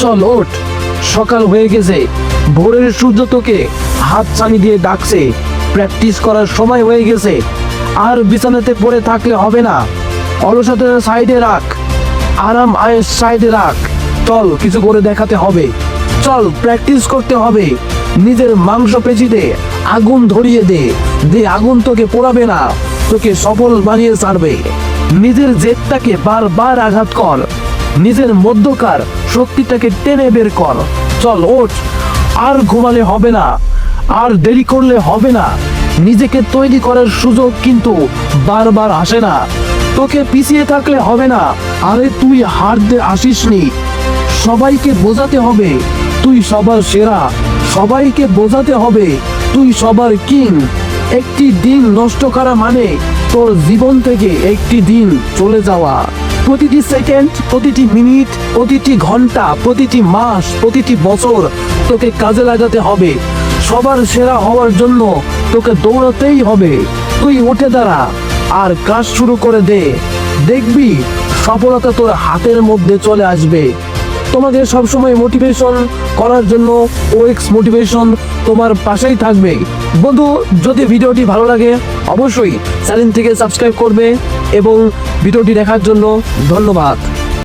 চল ওঠ, সকাল হয়ে গেছে, ভোরের সূর্য তোকে হাত ছানি দিয়ে ডাকছে, প্র্যাকটিস করার সময় হয়ে গেছে। আর বিছানাতে পড়ে থাকলে হবে না, অলসতা সাইডে রাখ, আরাম আয়ের সাইডে রাখ। চল কিছু করে দেখাতে হবে, চল প্র্যাকটিস করতে হবে। নিজের মাংস পেশিতে আগুন ধরিয়ে দে, যে আগুন তোকে পোড়াবে না, তোকে সফল বানিয়ে ছাড়বে। নিজের জেদটাকে বারবার আঘাত কর, নিজের মধ্যকার শক্তিটাকে টেনে বের কর। চল ওঠ, আর ঘুমালে হবে না, আর দেরি করলে হবে না। নিজেকে তৈরি করার সুযোগ কিন্তু বারবার আসে না, তোকে পিছিয়ে থাকলে হবে না। আরে তুই হারতে আসিসনি, সবাইকে বোঝাতে হবে তুই সবার সেরা, সবাইকে বোঝাতে হবে তুই সবার কিং। একটি দিন নষ্ট করা মানে তোর জীবন থেকে একটি দিন চলে যাওয়া। প্রতিটি সেকেন্ড, প্রতিটি মিনিট, প্রতিটি ঘন্টা, প্রতিটি মাস, প্রতিটি বছর তোকে কাজে লাগাতে হবে। সবার সেরা হওয়ার জন্য তোকে দৌড়াতেই হবে। তুই উঠে দাঁড়া আর কাজ শুরু করে দে, দেখবি সফলতা তোর হাতের মধ্যে চলে আসবে। তোমাদের সবসময় মোটিভেশন করার জন্য ওএক্স মোটিভেশন তোমার পাশেই থাকবে। বন্ধু, যদি ভিডিওটি ভালো লাগে অবশ্যই চ্যানেলটিকে সাবস্ক্রাইব করবে এবং ভিডিওটি দেখার জন্য ধন্যবাদ।